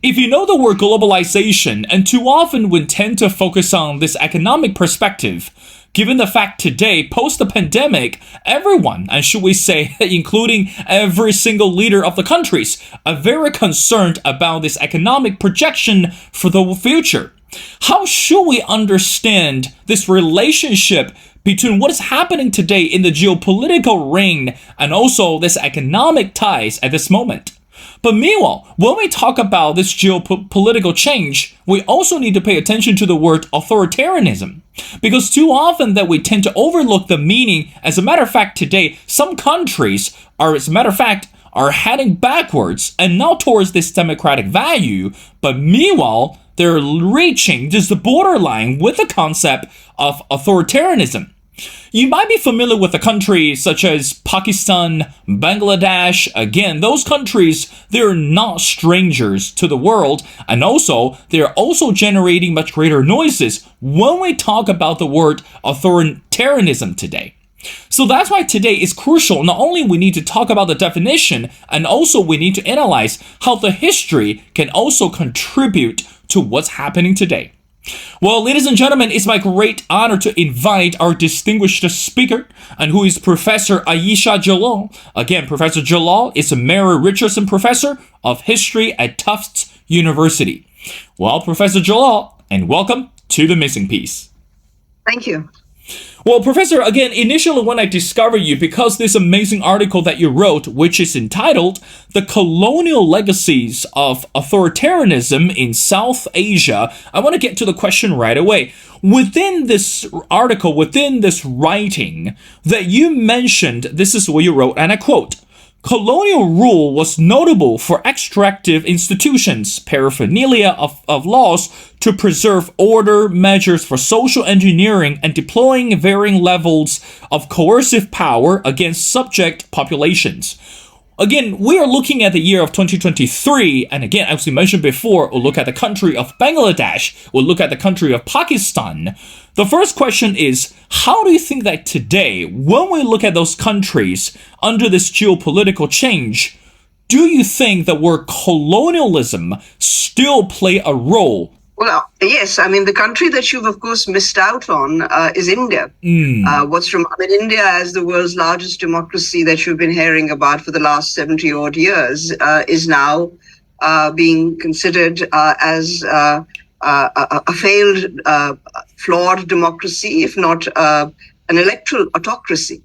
If you know the word globalization, and too often we tend to focus on this economic perspective, given the fact today, post the pandemic, everyone, and should we say, including every single leader of the countries, are very concerned about this economic projection for the future. How should we understand this relationship between what is happening today in the geopolitical ring and also this economic ties at this moment? But meanwhile, when we talk about this geopolitical change, we also need to pay attention to the word authoritarianism. Because too often that we tend to overlook the meaning. As a matter of fact, today, some countries are heading backwards and not towards this democratic value. But meanwhile, they're reaching just the borderline with the concept of authoritarianism. You might be familiar with a country such as Pakistan, Bangladesh. Again, those countries, they're not strangers to the world, and also they're also generating much greater noises when we talk about the word authoritarianism today. So that's why today is crucial. Not only we need to talk about the definition, and also we need to analyze how the history can also contribute to what's happening today. Well, ladies and gentlemen, it's my great honor to invite our distinguished speaker, and who is Professor Ayesha Jalal. Again, Professor Jalal is a Mary Richardson Professor of History at Tufts University. Well, Professor Jalal, and welcome to The Missing Piece. Thank you. Well, Professor, again, initially when I discovered you, because this amazing article that you wrote, which is entitled The Colonial Legacies of Authoritarianism in South Asia, I want to get to the question right away. Within this article, within this writing that you mentioned, this is what you wrote, and I quote, "Colonial rule was notable for extractive institutions, paraphernalia of laws to preserve order, measures for social engineering, and deploying varying levels of coercive power against subject populations." Again, we are looking at the year of 2023, and again, as we mentioned before, we'll look at the country of Bangladesh, we'll look at the country of Pakistan. The first question is, how do you think that today, when we look at those countries under this geopolitical change, do you think that word colonialism still play a role? Well, yes. I mean, the country that you've, of course, missed out on is India. India, as the world's largest democracy that you've been hearing about for the last 70-odd years, is now being considered as a failed, flawed democracy, if not an electoral autocracy.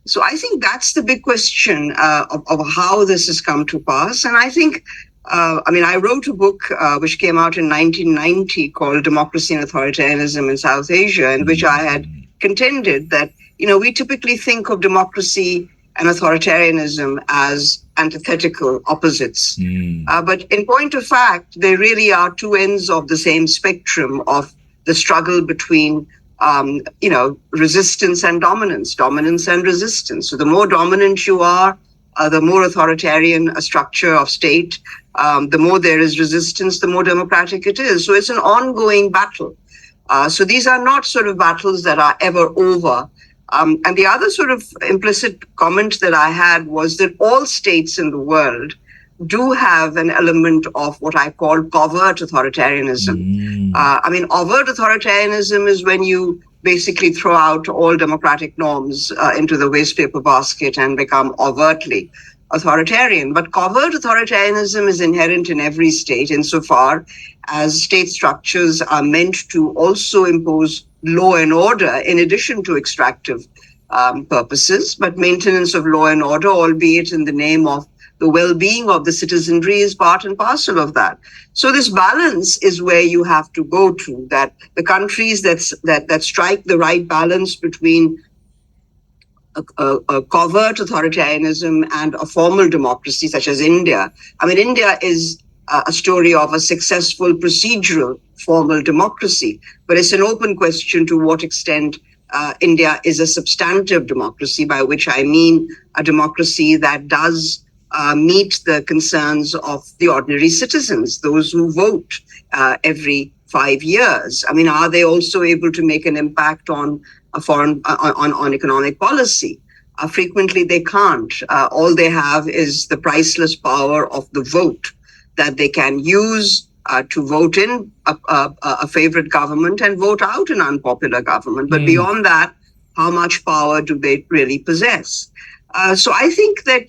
So I think that's the big question of how this has come to pass. And I think I wrote a book which came out in 1990 called Democracy and Authoritarianism in South Asia, in which I had contended that, we typically think of democracy and authoritarianism as antithetical opposites. But in point of fact, they really are two ends of the same spectrum of the struggle between resistance and dominance and resistance. So the more dominant you are, the more authoritarian a structure of state, the more there is resistance, the more democratic it is. So it's an ongoing battle. So these are not sort of battles that are ever over. And the other sort of implicit comment that I had was that all states in the world do have an element of what I call covert authoritarianism. Overt authoritarianism is when you basically throw out all democratic norms into the wastepaper basket and become overtly authoritarian. But covert authoritarianism is inherent in every state insofar as state structures are meant to also impose law and order in addition to extractive purposes. But maintenance of law and order, albeit in the name of the well-being of the citizenry, is part and parcel of that. So this balance is where you have to go to, that the countries that strike the right balance between a covert authoritarianism and a formal democracy, such as India. India is a story of a successful procedural formal democracy, but it's an open question to what extent India is a substantive democracy, by which I mean a democracy that does meet the concerns of the ordinary citizens, those who vote every 5 years. Are they also able to make an impact on on economic policy? Frequently they can't. All they have is the priceless power of the vote. that they can use to vote in a favorite government and vote out an unpopular government. But beyond that, how much power do they really possess? So I think that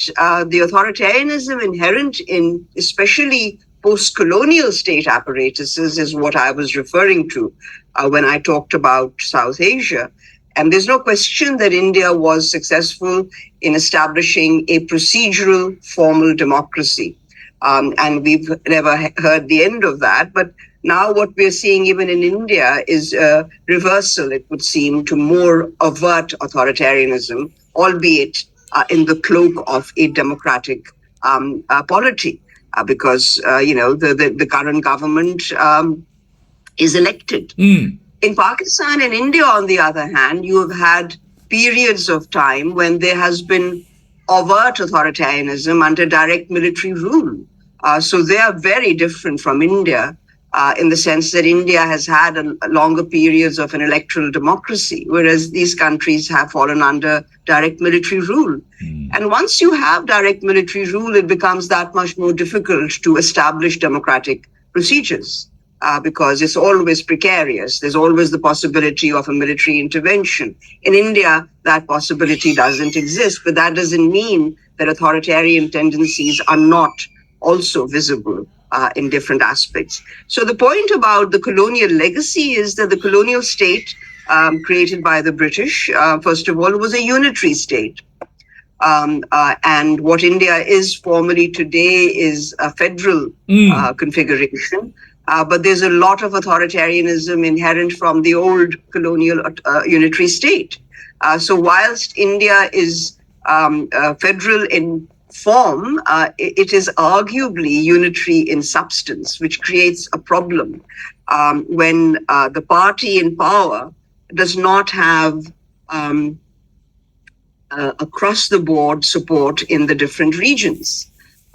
the authoritarianism inherent in especially post-colonial state apparatuses is what I was referring to when I talked about South Asia. And there's no question that India was successful in establishing a procedural formal democracy. And we've never heard the end of that. But now what we're seeing even in India is a reversal, it would seem, to more overt authoritarianism, albeit in the cloak of a democratic polity, because the current government is elected. In Pakistan and India, on the other hand, you have had periods of time when there has been overt authoritarianism under direct military rule. So they are very different from India in the sense that India has had longer periods of an electoral democracy, whereas these countries have fallen under direct military rule. And once you have direct military rule, it becomes that much more difficult to establish democratic procedures. Because it's always precarious. There's always the possibility of a military intervention. In India, that possibility doesn't exist, but that doesn't mean that authoritarian tendencies are not also visible in different aspects. So the point about the colonial legacy is that the colonial state created by the British, first of all, was a unitary state. And what India is formally today is a federal configuration. But there's a lot of authoritarianism inherent from the old colonial unitary state. So whilst India is federal in form, it is arguably unitary in substance, which creates a problem when the party in power does not have across-the-board support in the different regions.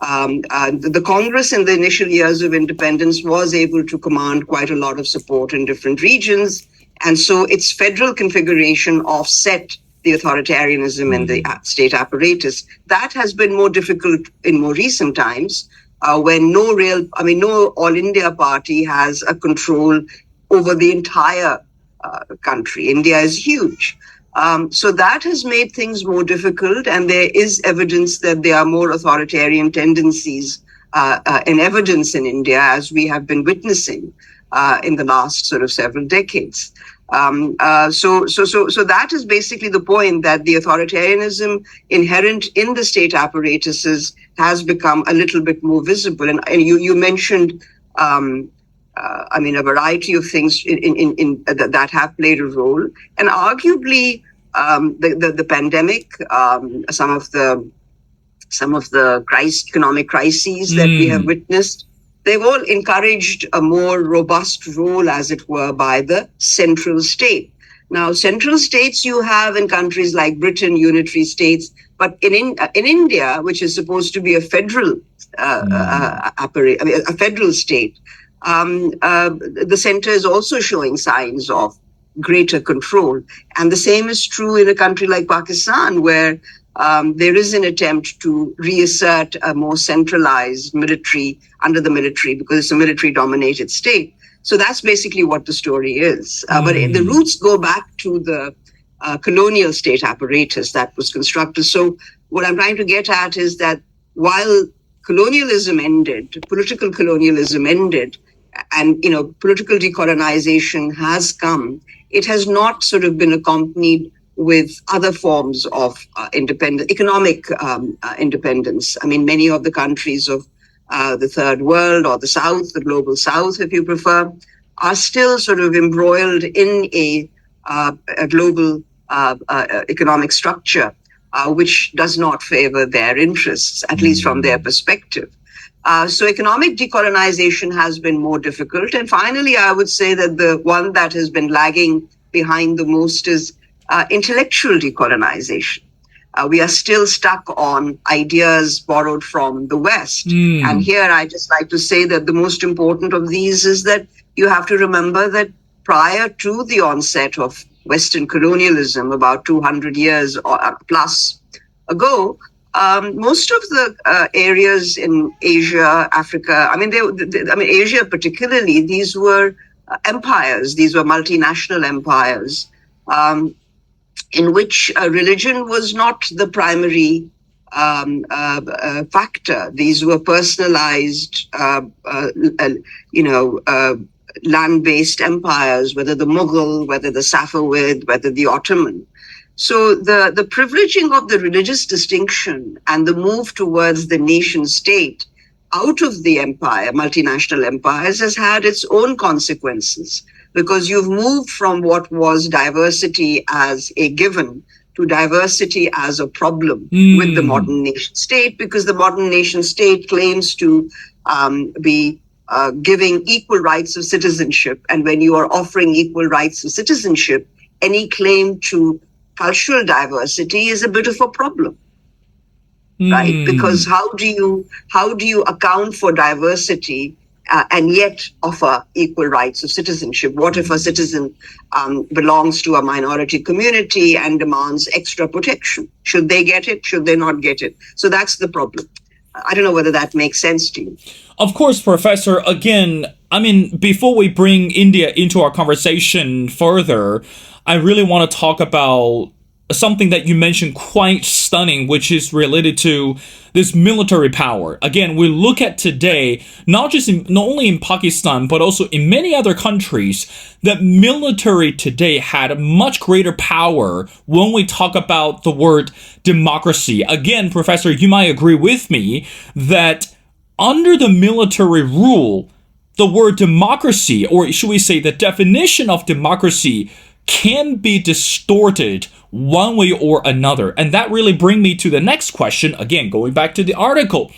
The Congress in the initial years of independence was able to command quite a lot of support in different regions. And so its federal configuration offset the authoritarianism in the state apparatus. That has been more difficult in more recent times when no All India party has a control over the entire country. India is huge. So that has made things more difficult, and there is evidence that there are more authoritarian tendencies in evidence in India, as we have been witnessing in the last sort of several decades. So that is basically the point, that the authoritarianism inherent in the state apparatuses has become a little bit more visible. And you mentioned a variety of things in that have played a role, and arguably the pandemic, some of the economic crises that we have witnessed, they've all encouraged a more robust role, as it were, by the central state. Now, central states you have in countries like Britain, unitary states, but in India, which is supposed to be a federal a federal state. The center is also showing signs of greater control. And the same is true in a country like Pakistan, where there is an attempt to reassert a more centralized military under the military, because it's a military-dominated state. So that's basically what the story is. But the roots go back to the colonial state apparatus that was constructed. So what I'm trying to get at is that while colonialism ended, political colonialism ended, and political decolonization has come, it has not sort of been accompanied with other forms of economic independence. I mean, many of the countries of the third world, or the South, the global South, if you prefer, are still sort of embroiled in a global economic structure, which does not favor their interests, at least from their perspective. So economic decolonization has been more difficult. And finally, I would say that the one that has been lagging behind the most is intellectual decolonization. We are still stuck on ideas borrowed from the West. And here I just like to say that the most important of these is that you have to remember that prior to the onset of Western colonialism, about 200 years or plus ago, most of the areas in Asia, Africa, Asia particularly, these were empires, these were multinational empires, in which religion was not the primary factor. These were personalized, land-based empires, whether the Mughal, whether the Safavid, whether the Ottoman. So the privileging of the religious distinction and the move towards the nation state out of the empire, multinational empires, has had its own consequences, because you've moved from what was diversity as a given to diversity as a problem with the modern nation state, because the modern nation state claims to be giving equal rights of citizenship. And when you are offering equal rights of citizenship, any claim to cultural diversity is a bit of a problem, right? Because how do you account for diversity and yet offer equal rights of citizenship? What if a citizen belongs to a minority community and demands extra protection? Should they get it? Should they not get it? So that's the problem. I don't know whether that makes sense to you. Of course, Professor. Again, before we bring India into our conversation further, I really want to talk about something that you mentioned quite stunning, which is related to this military power. Again, we look at today, not only in Pakistan, but also in many other countries, that military today had much greater power when we talk about the word democracy. Again, Professor, you might agree with me that under the military rule, the word democracy, or should we say the definition of democracy, can be distorted one way or another. And that really brings me to the next question, again, going back to the article.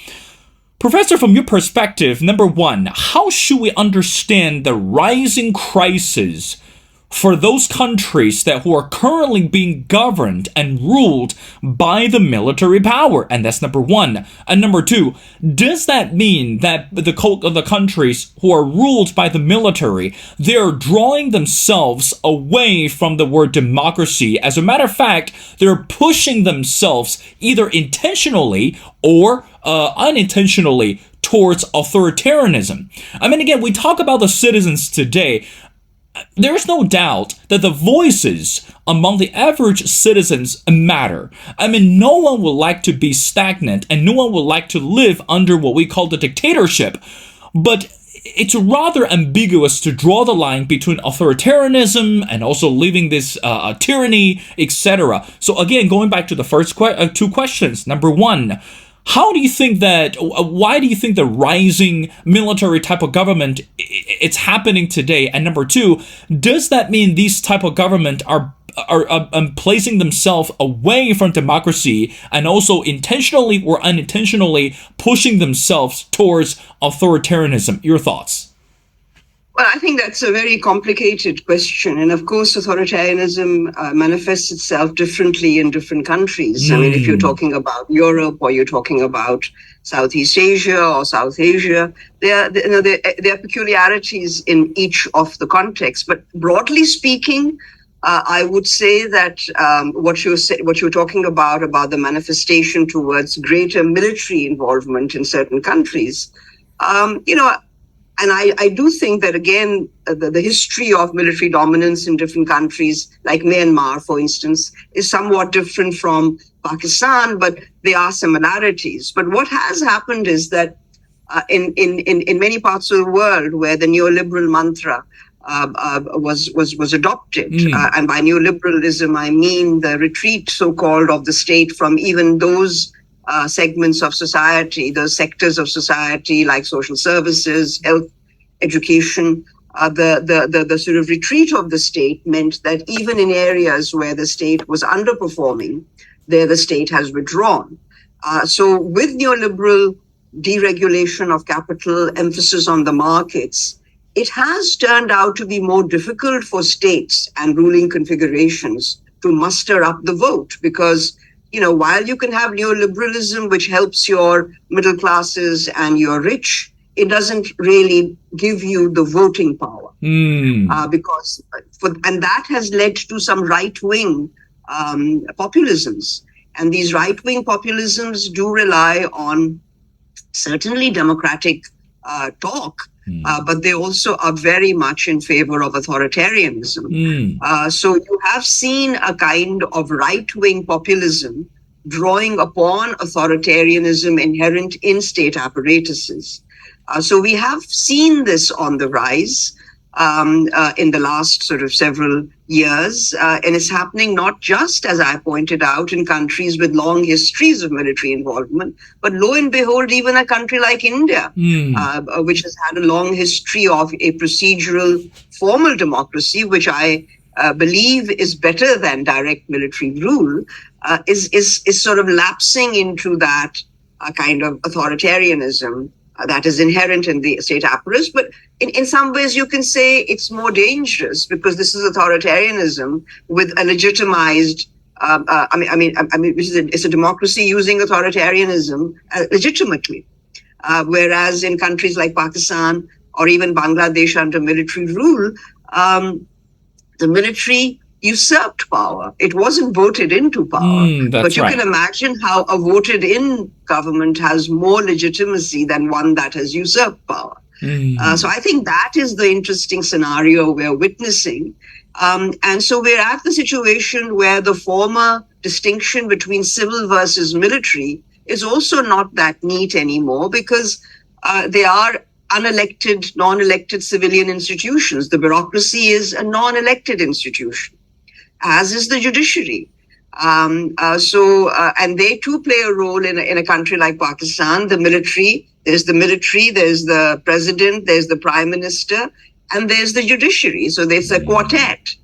Professor, from your perspective, number one, how should we understand the rising crisis for those countries who are currently being governed and ruled by the military power? And that's number one. And number two, does that mean that the countries who are ruled by the military, they're drawing themselves away from the word democracy? As a matter of fact, they're pushing themselves either intentionally or unintentionally towards authoritarianism. Again, we talk about the citizens today. There's no doubt that the voices among the average citizens matter. No one would like to be stagnant, and no one would like to live under what we call the dictatorship. But it's rather ambiguous to draw the line between authoritarianism and also living this tyranny, etc. So again, going back to the first two questions. Number one, why do you think the rising military type of government it's happening today? And number two, does that mean these type of government are placing themselves away from democracy and also intentionally or unintentionally pushing themselves towards authoritarianism? Your thoughts? Well, I think that's a very complicated question. And of course, authoritarianism manifests itself differently in different countries. If you're talking about Europe or you're talking about Southeast Asia or South Asia, there are peculiarities in each of the contexts. But broadly speaking, I would say that what you're talking about the manifestation towards greater military involvement in certain countries, and I do think that, again, the history of military dominance in different countries, like Myanmar, for instance, is somewhat different from Pakistan, but there are similarities. But what has happened is that in many parts of the world where the neoliberal mantra was adopted, and by neoliberalism, I mean the retreat, so-called, of the state from even those segments of society, those sectors of society like social services, health, education, the sort of retreat of the state meant that even in areas where the state was underperforming, there the state has withdrawn. So with neoliberal deregulation of capital, emphasis on the markets, it has turned out to be more difficult for states and ruling configurations to muster up the vote, because while you can have neoliberalism, which helps your middle classes and your rich, it doesn't really give you the voting power. And that has led to some right-wing populisms. And these right-wing populisms do rely on certainly democratic talk, but they also are very much in favor of authoritarianism. So you have seen a kind of right-wing populism drawing upon authoritarianism inherent in state apparatuses. So we have seen this on the rise in the last sort of several years, and it's happening not just, as I pointed out, in countries with long histories of military involvement, but lo and behold, even a country like India, which has had a long history of a procedural formal democracy, which I believe is better than direct military rule, is sort of lapsing into that kind of authoritarianism that is inherent in the state apparatus. But in some ways, you can say it's more dangerous because this is authoritarianism with a legitimized. It's a democracy using authoritarianism legitimately, whereas in countries like Pakistan or even Bangladesh under military rule, the military usurped power. It wasn't voted into power. But you can imagine how a voted in government has more legitimacy than one that has usurped power. So I think that is the interesting scenario we're witnessing. And so we're at the situation where the former distinction between civil versus military is also not that neat anymore, because they are unelected, non-elected civilian institutions. The bureaucracy is a non-elected institution, as is the judiciary. And they too play a role in a country like Pakistan. The military, there's the president, there's the prime minister, and there's the judiciary. So there's a quartet.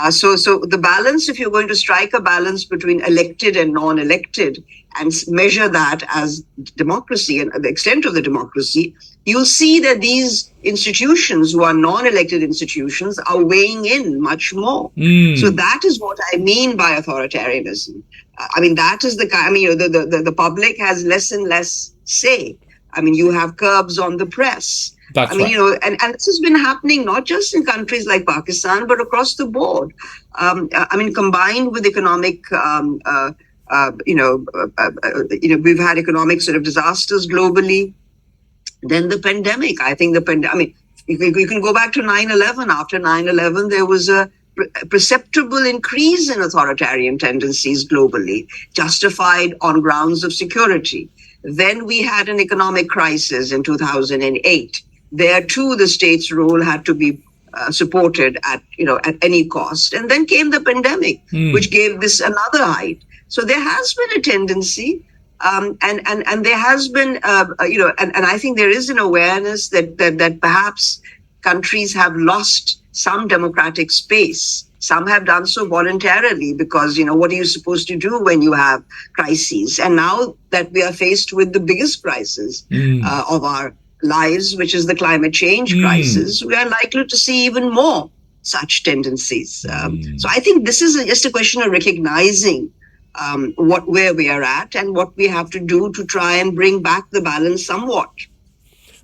So the balance, if you're going to strike a balance between elected and non-elected and measure that as democracy and the extent of the democracy, you'll see that these institutions who are non-elected institutions are weighing in much more. So that is what I mean by authoritarianism. That is the public has less and less say. You have curbs on the press. That's right. And this has been happening not just in countries like Pakistan, but across the board. Combined with economic, we've had economic sort of disasters globally. Then the pandemic. I think you can go back to 9/11. After 9/11, there was a perceptible increase in authoritarian tendencies globally, justified on grounds of security. Then we had an economic crisis in 2008. There too, the state's role had to be supported at any cost. And then came the pandemic, which gave this another height. So there has been a tendency, and there has been, and I think there is an awareness that perhaps countries have lost some democratic space. Some have done so voluntarily because, what are you supposed to do when you have crises? And now that we are faced with the biggest crisis of our lives, which is the climate change crisis, we are likely to see even more such tendencies. So I think this is just a question of recognizing where we are at and what we have to do to try and bring back the balance somewhat.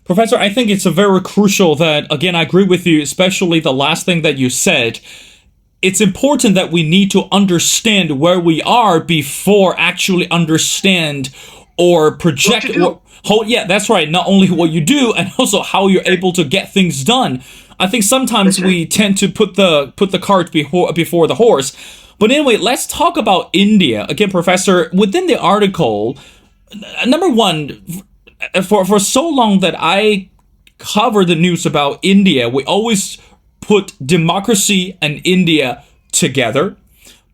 Professor, I think it's a very crucial that, again, I agree with you, especially the last thing that you said. It's important that we need to understand where we are before actually understand or project. Yeah, that's right. Not only what you do, and also how you're able to get things done. I think sometimes we tend to put the cart before the horse. But anyway, let's talk about India. Again, Professor, within the article, number one, for so long that I cover the news about India, we always put democracy and India together.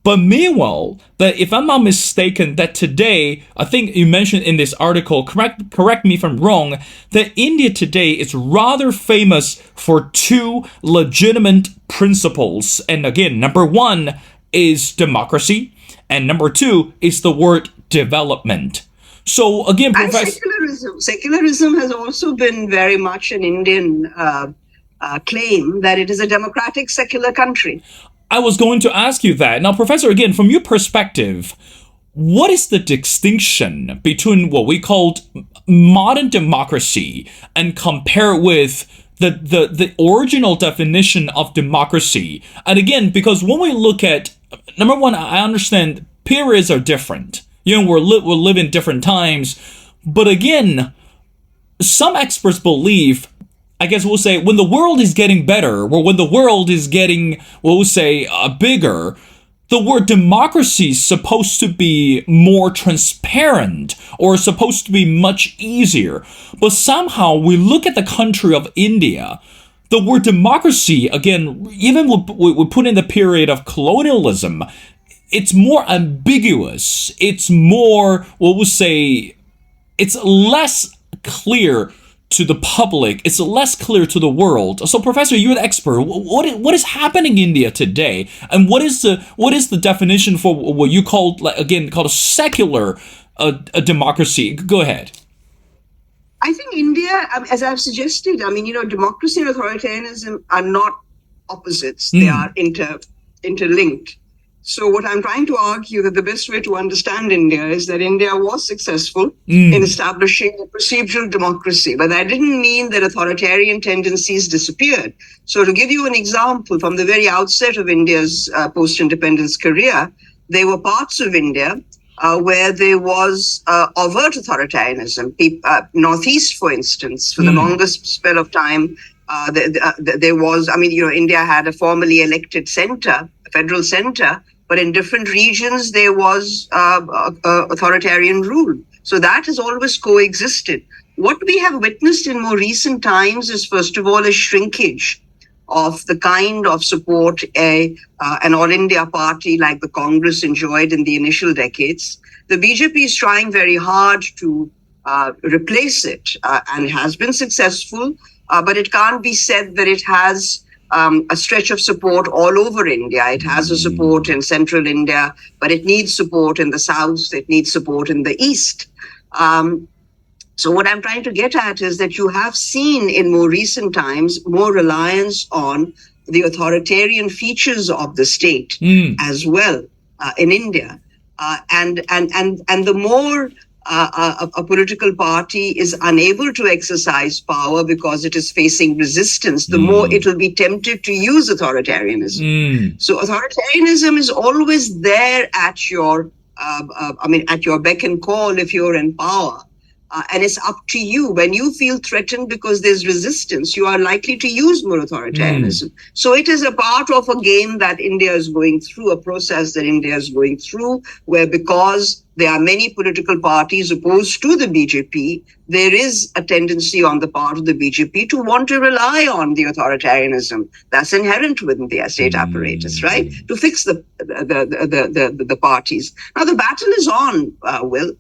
But meanwhile, that if I'm not mistaken, that today, I think you mentioned in this article, correct me if I'm wrong, that India today is rather famous for two legitimate principles. And again, number one is democracy, and number two is the word development. So again, Professor, secularism has also been very much an Indian claim that it is a democratic secular country. I was going to ask you that. Now, Professor, again, from your perspective, what is the distinction between what we called modern democracy and compare with the original definition of democracy? And again, because when we look at, number one, I understand periods are different. we're living different times. But again, some experts believe, I guess we'll say, when the world is getting better, or when the world is getting, we'll say, bigger, the word democracy is supposed to be more transparent or supposed to be much easier. But somehow we look at the country of India, the word democracy, again, even we put in the period of colonialism, it's more ambiguous. It's more, what we'll say, it's less clear to the public, it's less clear to the world. So, Professor, you're the expert. What is happening in India today, and what is the definition for what you called a secular democracy? Go ahead. I think India, as I've suggested, democracy and authoritarianism are not opposites; they are interlinked. So what I'm trying to argue that the best way to understand India is that India was successful in establishing a procedural democracy, but that didn't mean that authoritarian tendencies disappeared. So to give you an example, from the very outset of India's post-independence career, there were parts of India where there was overt authoritarianism. Northeast, for instance, for the longest spell of time, there was, India had a formally elected center, a federal center, but in different regions there was authoritarian rule. So that has always coexisted. What we have witnessed in more recent times is, first of all, a shrinkage of the kind of support an All India party like the Congress enjoyed in the initial decades. The BJP is trying very hard to replace it and has been successful, but it can't be said that it has a stretch of support all over India. It has a support in central India, but it needs support in the south. It needs support in the east. So what I'm trying to get at is that you have seen in more recent times more reliance on the authoritarian features of the state as well in India. And the more a political party is unable to exercise power because it is facing resistance, the more it will be tempted to use authoritarianism. So authoritarianism is always there at your, at your beck and call if you're in power. And it's up to you. When you feel threatened because there's resistance, you are likely to use more authoritarianism. So it is a part of a game that India is going through, a process that India is going through, where because there are many political parties opposed to the BJP, there is a tendency on the part of the BJP to want to rely on the authoritarianism that's inherent within the state apparatus, right? To fix the parties. Now the battle is on, Will.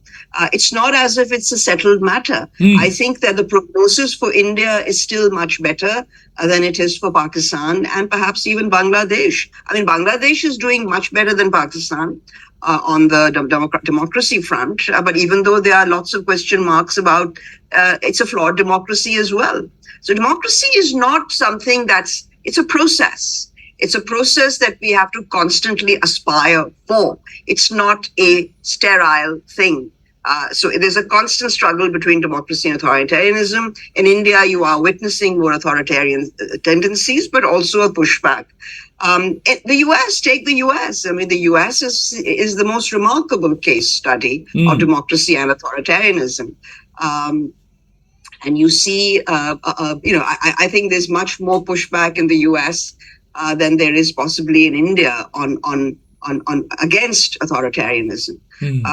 It's not as if it's a settled matter. I think that the prognosis for India is still much better than it is for Pakistan and perhaps even Bangladesh. Bangladesh is doing much better than Pakistan on the democracy front. But even though there are lots of question marks about it's a flawed democracy as well. So democracy is not something it's a process. It's a process that we have to constantly aspire for. It's not a sterile thing. So there's a constant struggle between democracy and authoritarianism. In India, you are witnessing more authoritarian tendencies, but also a pushback. The US, take the US. The US is the most remarkable case study of democracy and authoritarianism. And you see, I think there's much more pushback in the US than there is possibly in India on against authoritarianism.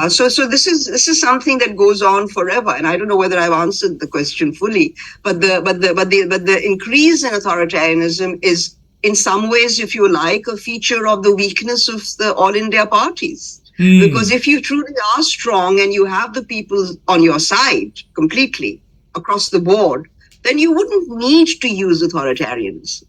So this is something that goes on forever, and I don't know whether I've answered the question fully. But the increase in authoritarianism is, in some ways, if you like, a feature of the weakness of the All India parties. Because if you truly are strong and you have the people on your side completely across the board, then you wouldn't need to use authoritarianism.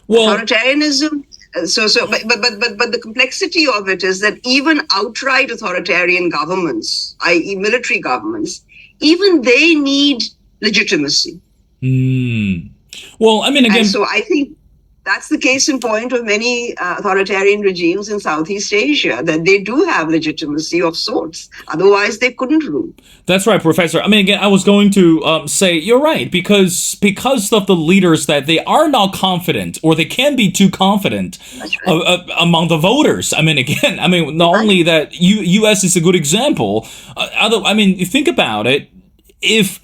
Authoritarianism. But the complexity of it is that even outright authoritarian governments, i.e. military governments, even they need legitimacy. Well, again. And so I think That's the case in point of many authoritarian regimes in Southeast Asia, that they do have legitimacy of sorts. Otherwise, they couldn't rule. That's right, Professor. I mean, again, I was going to say you're right, because of the leaders that they are not confident, or they can be too confident among the voters. I mean, again, not only that, U.S. is a good example. You think about it. If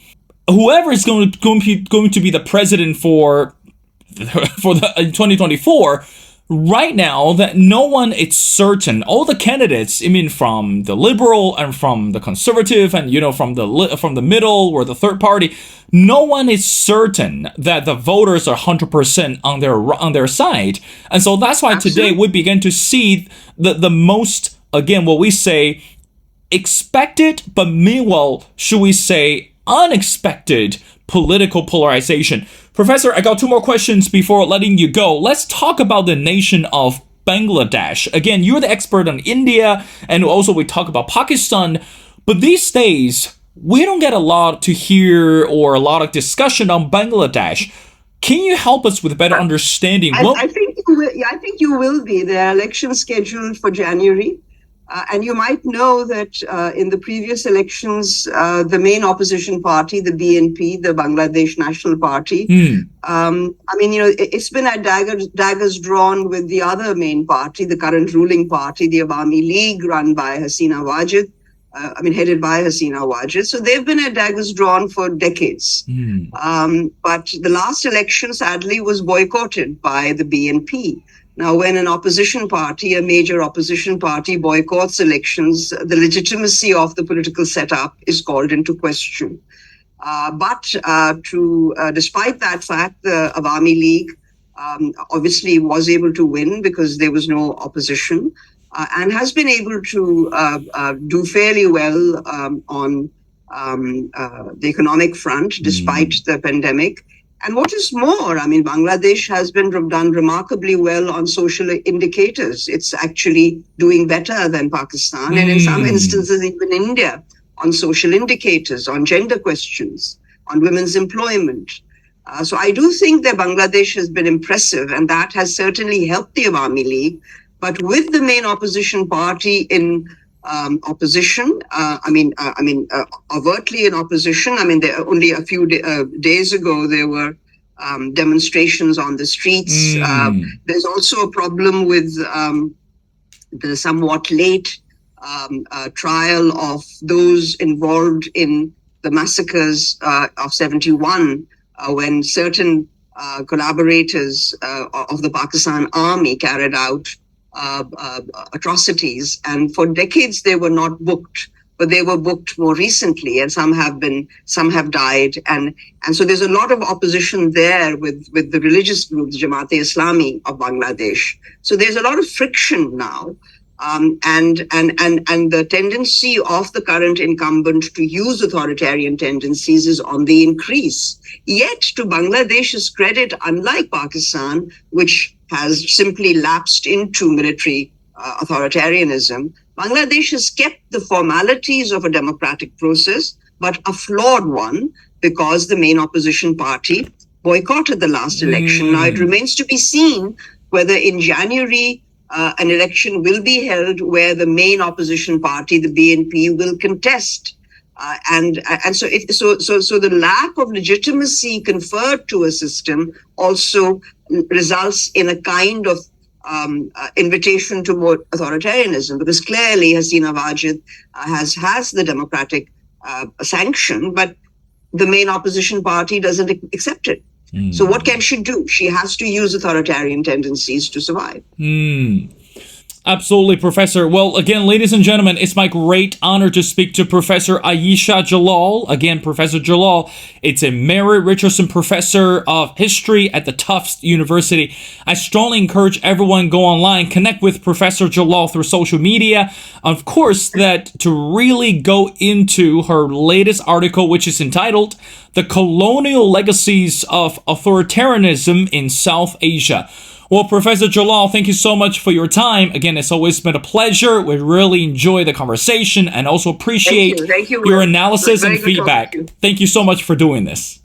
whoever is going to be the president for the 2024, right now, that no one is certain. All the candidates, from the liberal and from the conservative and from the middle or the third party, no one is certain that the voters are 100% on their side. And so that's why today we begin to see the most, again, what we say, expected, but meanwhile, should we say, unexpected political polarization. Professor, I got two more questions before letting you go. Let's talk about the nation of Bangladesh. Again, you're the expert on India, and also we talk about Pakistan. But these days, we don't get a lot to hear or a lot of discussion on Bangladesh. Can you help us with a better understanding? I think you will be. There are elections scheduled for January. And you might know that in the previous elections, the main opposition party, the BNP, the Bangladesh National Party, it's been at daggers drawn with the other main party, the current ruling party, the Awami League, run by Hasina Wajid, headed by Hasina Wajid. So they've been at daggers drawn for decades. But the last election, sadly, was boycotted by the BNP. Now, when an opposition party, a major opposition party, boycotts elections, the legitimacy of the political setup is called into question. But despite that fact, the Awami League obviously was able to win because there was no opposition, and has been able to do fairly well on the economic front, despite the pandemic. And what is more, Bangladesh has been done remarkably well on social indicators. It's actually doing better than Pakistan, and in some instances, even India, on social indicators, on gender questions, on women's employment. So I do think that Bangladesh has been impressive, and that has certainly helped the Awami League. But with the main opposition party in opposition, overtly in opposition. Only a few days ago, there were demonstrations on the streets. There's also a problem with the somewhat late trial of those involved in the massacres of 71, when certain collaborators of the Pakistan army carried out atrocities, and for decades they were not booked, but they were booked more recently, and some have died, and so there's a lot of opposition there with the religious groups, Jamaat-e-Islami of Bangladesh. So there's a lot of friction now, and the tendency of the current incumbent to use authoritarian tendencies is on the increase. Yet, to Bangladesh's credit, unlike Pakistan, which has simply lapsed into military authoritarianism, Bangladesh has kept the formalities of a democratic process, but a flawed one, because the main opposition party boycotted the last election. Now, it remains to be seen whether in January an election will be held where the main opposition party, the BNP, will contest. So the lack of legitimacy conferred to a system also results in a kind of invitation to more authoritarianism, because clearly Hasina Wajid has the democratic sanction, but the main opposition party doesn't accept it. So what can she do? She has to use authoritarian tendencies to survive. Absolutely, Professor. Well, again, ladies and gentlemen, it's my great honor to speak to Professor Ayesha Jalal. Again, Professor Jalal, it's a Mary Richardson Professor of History at the Tufts University. I strongly encourage everyone go online, connect with Professor Jalal through social media. Of course, that to really go into her latest article, which is entitled "The Colonial Legacies of Authoritarianism in South Asia." Well, Professor Jalal, thank you so much for your time. Again, it's always been a pleasure. We really enjoy the conversation and also appreciate Thank you. your analysis and feedback. Thank you so much for doing this.